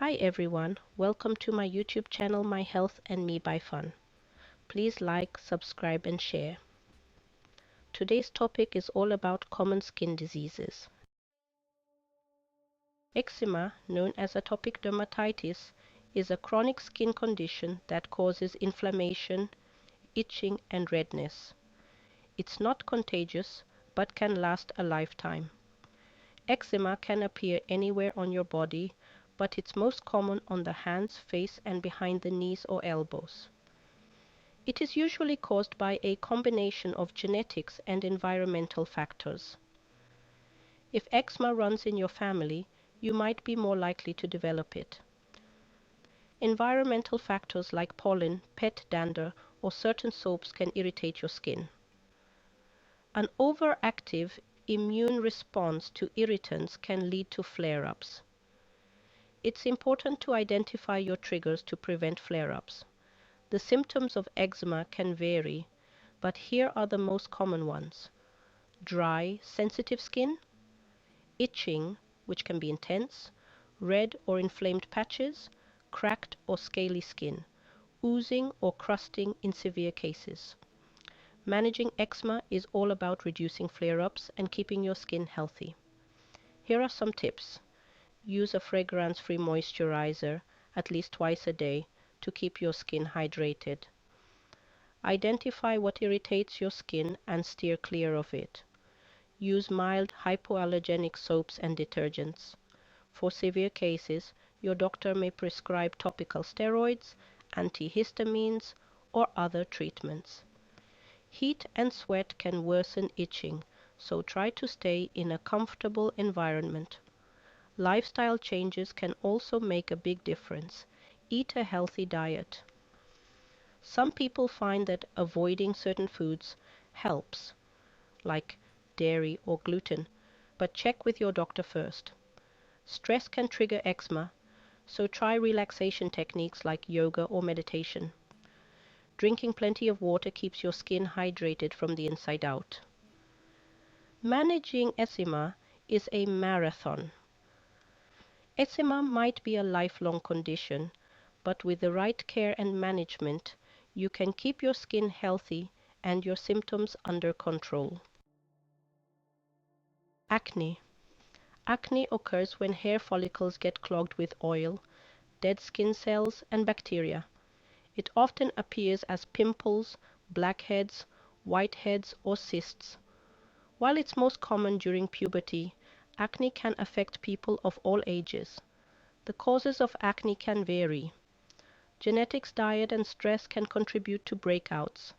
Hi everyone, welcome to my YouTube channel My Health and Me by Fun. Please like, subscribe and share. Today's topic is all about common skin diseases. Eczema, known as atopic dermatitis, is a chronic skin condition that causes inflammation, itching and redness. It's not contagious but can last a lifetime. Eczema can appear anywhere on your body, but it's most common on the hands, face and behind the knees or elbows. It is usually caused by a combination of genetics and environmental factors. If eczema runs in your family, you might be more likely to develop it. Environmental factors like pollen, pet dander, or certain soaps can irritate your skin. An overactive immune response to irritants can lead to flare-ups. It's important to identify your triggers to prevent flare-ups. The symptoms of eczema can vary, but here are the most common ones: dry, sensitive skin, itching, which can be intense, red or inflamed patches, cracked or scaly skin, oozing or crusting in severe cases. Managing eczema is all about reducing flare-ups and keeping your skin healthy. Here are some tips. Use a fragrance-free moisturizer at least twice a day to keep your skin hydrated. Identify what irritates your skin and steer clear of it. Use mild hypoallergenic soaps and detergents. For severe cases, your doctor may prescribe topical steroids, antihistamines, or other treatments. Heat and sweat can worsen itching, so try to stay in a comfortable environment. Lifestyle changes can also make a big difference. Eat a healthy diet. Some people find that avoiding certain foods helps, like dairy or gluten, but check with your doctor first. Stress can trigger eczema, so try relaxation techniques like yoga or meditation. Drinking plenty of water keeps your skin hydrated from the inside out. Managing eczema is a marathon. Eczema might be a lifelong condition, but with the right care and management, you can keep your skin healthy and your symptoms under control. Acne. Acne occurs when hair follicles get clogged with oil, dead skin cells, and bacteria. It often appears as pimples, blackheads, whiteheads, or cysts. While it's most common during puberty, acne can affect people of all ages. The causes of acne can vary. Genetics, diet, and stress can contribute to breakouts.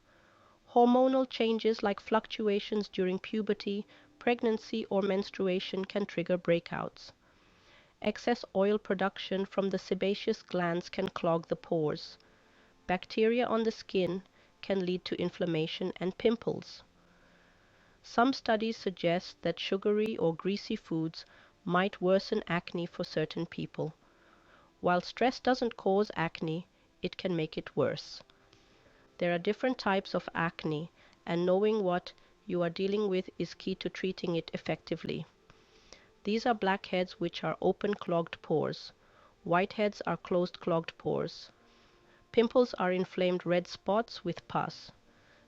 Hormonal changes like fluctuations during puberty, pregnancy, or menstruation can trigger breakouts. Excess oil production from the sebaceous glands can clog the pores. Bacteria on the skin can lead to inflammation and pimples. Some studies suggest that sugary or greasy foods might worsen acne for certain people. While stress doesn't cause acne, it can make it worse. There are different types of acne, and knowing what you are dealing with is key to treating it effectively. These are blackheads, which are open clogged pores. Whiteheads are closed clogged pores. Pimples are inflamed red spots with pus.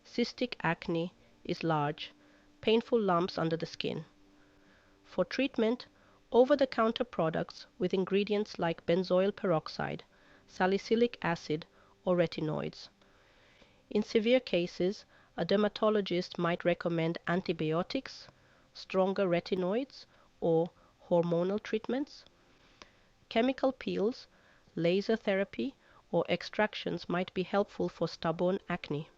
Cystic acne is large, painful lumps under the skin. For treatment, over-the-counter products with ingredients like benzoyl peroxide, salicylic acid, or retinoids. In severe cases, a dermatologist might recommend antibiotics, stronger retinoids, or hormonal treatments. Chemical peels, laser therapy, or extractions might be helpful for stubborn acne.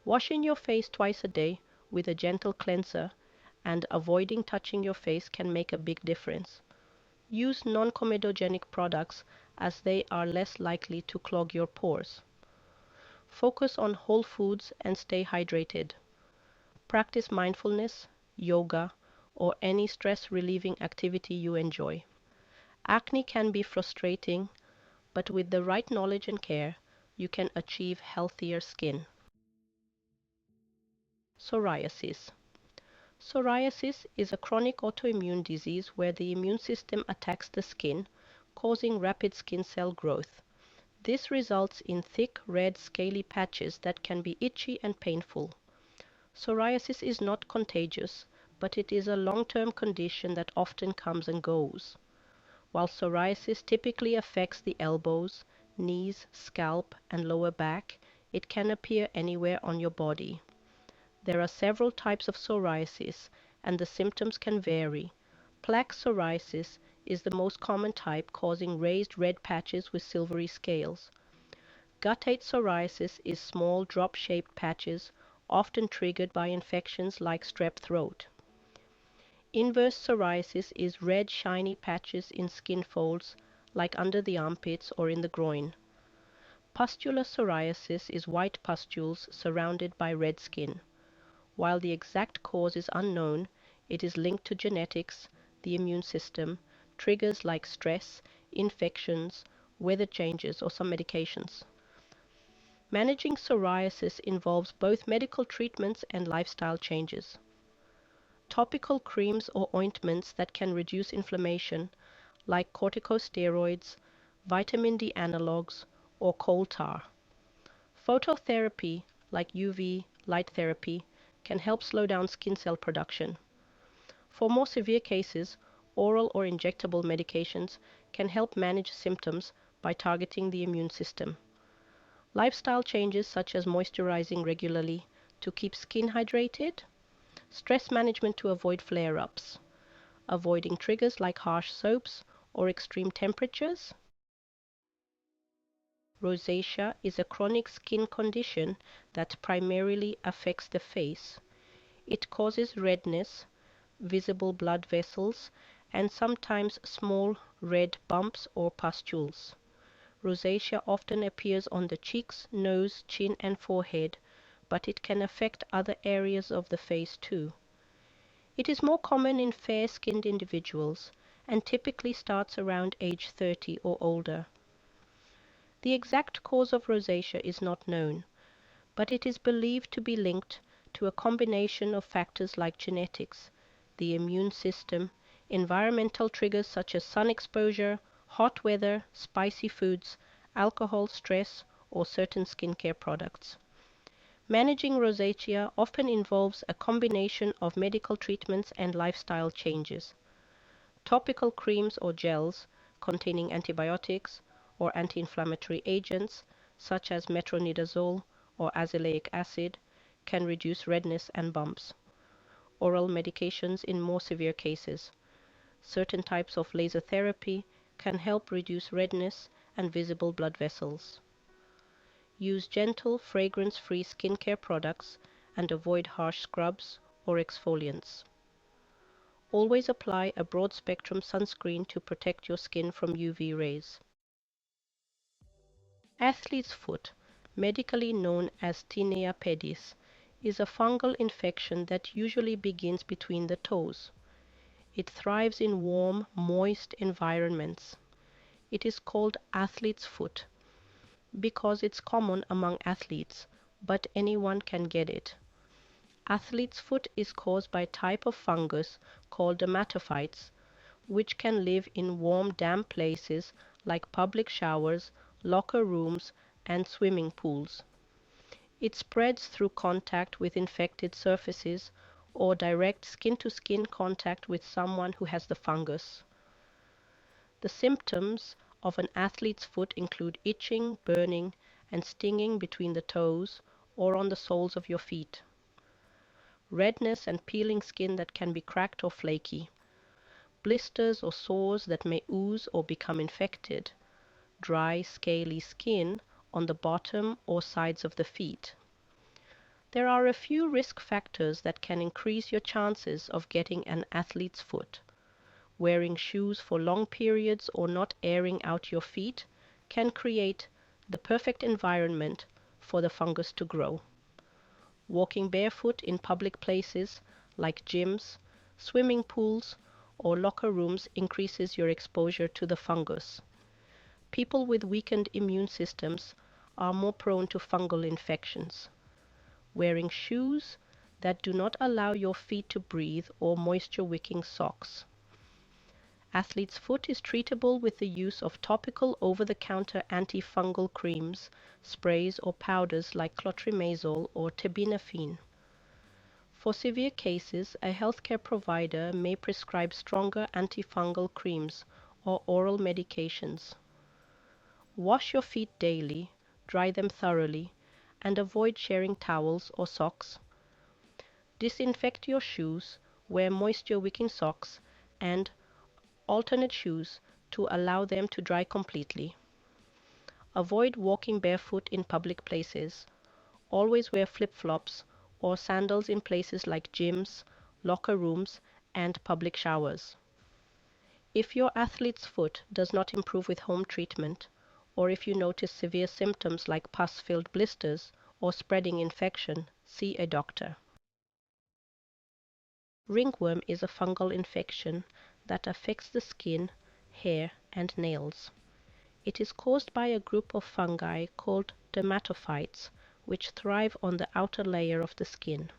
Washing your face twice a day with a gentle cleanser and avoiding touching your face can make a big difference. Use non-comedogenic products as they are less likely to clog your pores. Focus on whole foods and stay hydrated. Practice mindfulness, yoga, or any stress-relieving activity you enjoy. Acne can be frustrating, but with the right knowledge and care, you can achieve healthier skin. Psoriasis. Psoriasis is a chronic autoimmune disease where the immune system attacks the skin, causing rapid skin cell growth. This results in thick, red, scaly patches that can be itchy and painful. Psoriasis is not contagious, but it is a long-term condition that often comes and goes. While psoriasis typically affects the elbows, knees, scalp, and lower back, it can appear anywhere on your body. There are several types of psoriasis, and the symptoms can vary. Plaque psoriasis is the most common type, causing raised red patches with silvery scales. Guttate psoriasis is small drop-shaped patches, often triggered by infections like strep throat. Inverse psoriasis is red shiny patches in skin folds, like under the armpits or in the groin. Pustular psoriasis is white pustules surrounded by red skin. While the exact cause is unknown, it is linked to genetics, the immune system, triggers like stress, infections, weather changes, or some medications. Managing psoriasis involves both medical treatments and lifestyle changes. Topical creams or ointments that can reduce inflammation, like corticosteroids, vitamin D analogs, or coal tar. Phototherapy, like UV light therapy, can help slow down skin cell production. For more severe cases, oral or injectable medications can help manage symptoms by targeting the immune system. Lifestyle changes such as moisturizing regularly to keep skin hydrated, stress management to avoid flare-ups, avoiding triggers like harsh soaps or extreme temperatures. Rosacea is a chronic skin condition that primarily affects the face. It causes redness, visible blood vessels, and sometimes small red bumps or pustules. Rosacea often appears on the cheeks, nose, chin, and forehead, but it can affect other areas of the face too. It is more common in fair-skinned individuals and typically starts around age 30 or older. The exact cause of rosacea is not known, but it is believed to be linked to a combination of factors like genetics, the immune system, environmental triggers such as sun exposure, hot weather, spicy foods, alcohol, stress, or certain skincare products. Managing rosacea often involves a combination of medical treatments and lifestyle changes. Topical creams or gels containing antibiotics or anti-inflammatory agents such as metronidazole or azelaic acid can reduce redness and bumps. Oral medications in more severe cases. Certain types of laser therapy can help reduce redness and visible blood vessels. Use gentle, fragrance-free skincare products and avoid harsh scrubs or exfoliants. Always apply a broad-spectrum sunscreen to protect your skin from UV rays. Athlete's foot, medically known as Tinea pedis, is a fungal infection that usually begins between the toes. It thrives in warm, moist environments. It is called athlete's foot because it's common among athletes, but anyone can get it. Athlete's foot is caused by a type of fungus called dermatophytes, which can live in warm, damp places like public showers, locker rooms, and swimming pools. It spreads through contact with infected surfaces or direct skin-to-skin contact with someone who has the fungus. The symptoms of an athlete's foot include itching, burning, and stinging between the toes or on the soles of your feet. Redness and peeling skin that can be cracked or flaky. Blisters or sores that may ooze or become infected. Dry, scaly skin on the bottom or sides of the feet. There are a few risk factors that can increase your chances of getting an athlete's foot. Wearing shoes for long periods or not airing out your feet can create the perfect environment for the fungus to grow. Walking barefoot in public places like gyms, swimming pools, or locker rooms increases your exposure to the fungus. People with weakened immune systems are more prone to fungal infections. Wearing shoes that do not allow your feet to breathe or moisture-wicking socks. Athlete's foot is treatable with the use of topical over-the-counter antifungal creams, sprays or powders like clotrimazole or terbinafine. For severe cases, a healthcare provider may prescribe stronger antifungal creams or oral medications. Wash your feet daily, dry them thoroughly, and avoid sharing towels or socks. Disinfect your shoes, wear moisture-wicking socks, and alternate shoes to allow them to dry completely. Avoid walking barefoot in public places. Always wear flip-flops or sandals in places like gyms, locker rooms, and public showers. If your athlete's foot does not improve with home treatment, or if you notice severe symptoms like pus-filled blisters or spreading infection, see a doctor. Ringworm is a fungal infection that affects the skin, hair, and nails. It is caused by a group of fungi called dermatophytes, which thrive on the outer layer of the skin.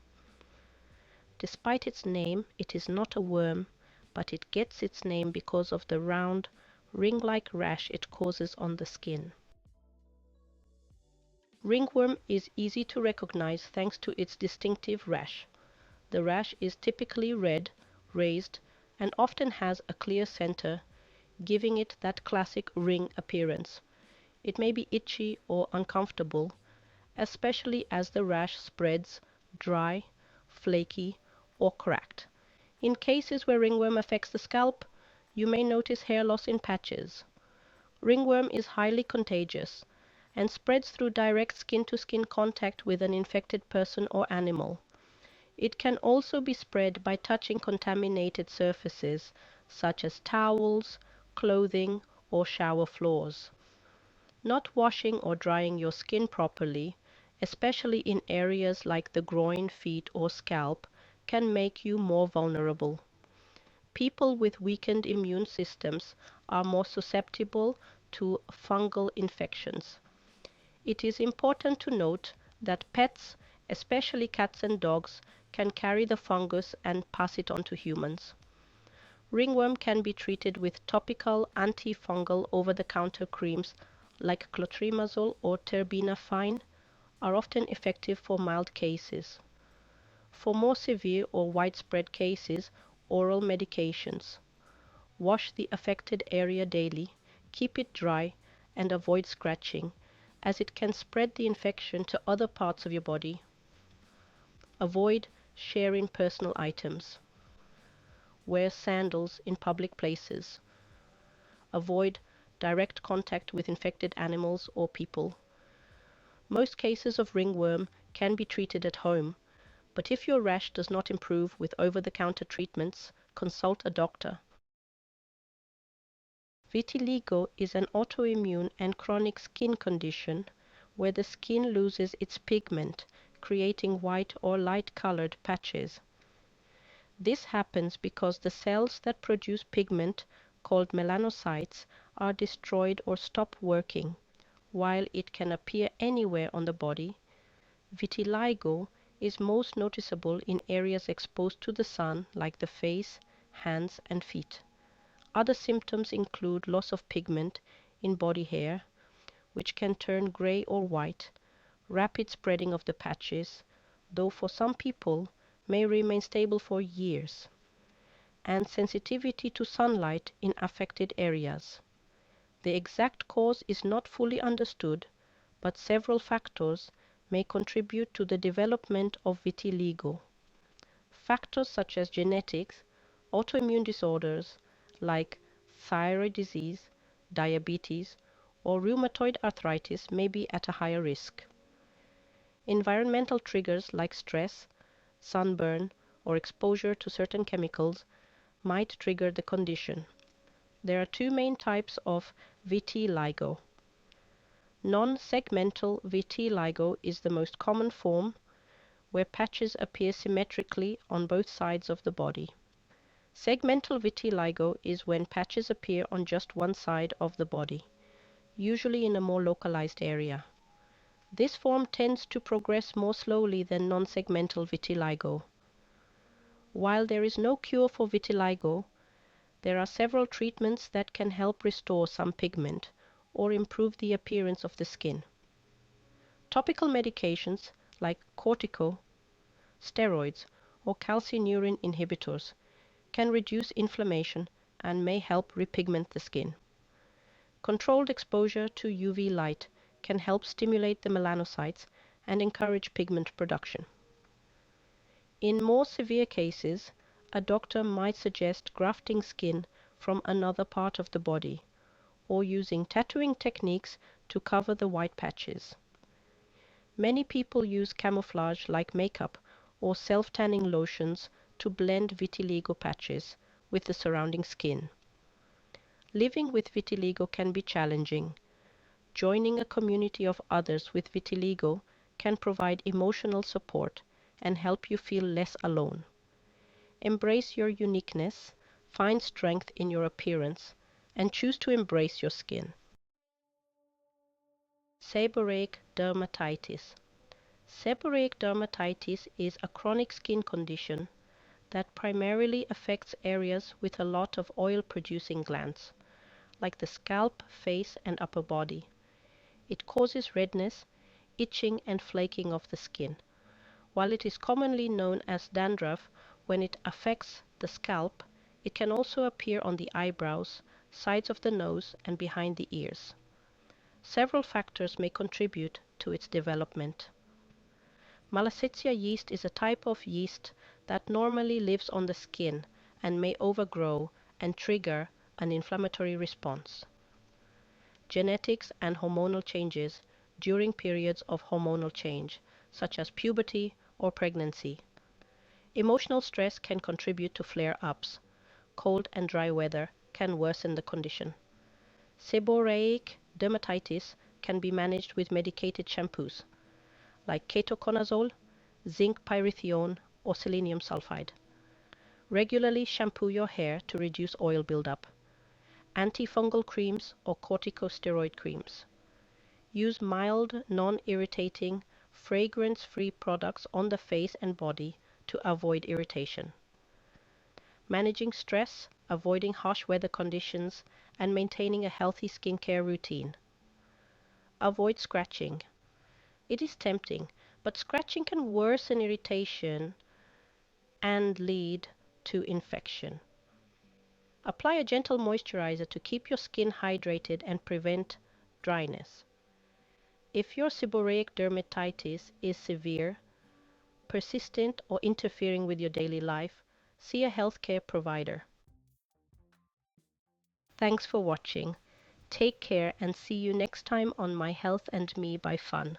Despite its name, it is not a worm, but it gets its name because of the round, ring-like rash it causes on the skin. Ringworm is easy to recognize thanks to its distinctive rash. The rash is typically red, raised, and often has a clear center, giving it that classic ring appearance. It may be itchy or uncomfortable, especially as the rash spreads, dry, flaky, or cracked. In cases where ringworm affects the scalp, you may notice hair loss in patches. Ringworm is highly contagious and spreads through direct skin-to-skin contact with an infected person or animal. It can also be spread by touching contaminated surfaces, such as towels, clothing, or shower floors. Not washing or drying your skin properly, especially in areas like the groin, feet, or scalp, can make you more vulnerable. People with weakened immune systems are more susceptible to fungal infections. It is important to note that pets, especially cats and dogs, can carry the fungus and pass it on to humans. Ringworm can be treated with topical antifungal over-the-counter creams like clotrimazole or terbinafine are often effective for mild cases. For more severe or widespread cases, oral medications. Wash the affected area daily, keep it dry, and avoid scratching, as it can spread the infection to other parts of your body. Avoid sharing personal items. Wear sandals in public places. Avoid direct contact with infected animals or people. Most cases of ringworm can be treated at home, but if your rash does not improve with over-the-counter treatments, consult a doctor. Vitiligo is an autoimmune and chronic skin condition where the skin loses its pigment, creating white or light-colored patches. This happens because the cells that produce pigment, called melanocytes, are destroyed or stop working. While it can appear anywhere on the body, vitiligo is most noticeable in areas exposed to the sun like the face, hands, and feet. Other symptoms include loss of pigment in body hair, which can turn gray or white, rapid spreading of the patches, though for some people may remain stable for years, and sensitivity to sunlight in affected areas. The exact cause is not fully understood, but several factors may contribute to the development of vitiligo. Factors such as genetics, autoimmune disorders like thyroid disease, diabetes, or rheumatoid arthritis may be at a higher risk. Environmental triggers like stress, sunburn, or exposure to certain chemicals might trigger the condition. There are two main types of vitiligo. Non-segmental vitiligo is the most common form, where patches appear symmetrically on both sides of the body. Segmental vitiligo is when patches appear on just one side of the body, usually in a more localized area. This form tends to progress more slowly than non-segmental vitiligo. While there is no cure for vitiligo, There are several treatments that can help restore some pigment or improve the appearance of the skin. Topical medications like corticosteroids or calcineurin inhibitors can reduce inflammation and may help repigment the skin. Controlled exposure to UV light can help stimulate the melanocytes and encourage pigment production. In more severe cases, a doctor might suggest grafting skin from another part of the body or using tattooing techniques to cover the white patches. Many people use camouflage like makeup or self-tanning lotions to blend vitiligo patches with the surrounding skin. Living with vitiligo can be challenging. Joining a community of others with vitiligo can provide emotional support and help you feel less alone. Embrace your uniqueness, find strength in your appearance, and choose to embrace your skin. Seborrheic dermatitis. Seborrheic dermatitis is a chronic skin condition that primarily affects areas with a lot of oil-producing glands, like the scalp, face, and upper body. It causes redness, itching, and flaking of the skin. While it is commonly known as dandruff when it affects the scalp, it can also appear on the eyebrows, sides of the nose, and behind the ears. Several factors may contribute to its development. Malassezia yeast is a type of yeast that normally lives on the skin and may overgrow and trigger an inflammatory response. Genetics and hormonal changes during periods of hormonal change, such as puberty or pregnancy. Emotional stress can contribute to flare-ups. Cold and dry weather can worsen the condition. Seborrheic dermatitis can be managed with medicated shampoos like ketoconazole, zinc pyrithione, or selenium sulfide. Regularly shampoo your hair to reduce oil buildup. Antifungal creams or corticosteroid creams. Use mild, non-irritating, fragrance-free products on the face and body to avoid irritation. Managing stress, avoiding harsh weather conditions, and maintaining a healthy skincare routine. Avoid scratching. It is tempting, but scratching can worsen irritation and lead to infection. Apply a gentle moisturizer to keep your skin hydrated and prevent dryness. If your seborrheic dermatitis is severe, persistent, or interfering with your daily life, see a healthcare provider. Thanks for watching. Take care and see you next time on My Health and Me by Fun.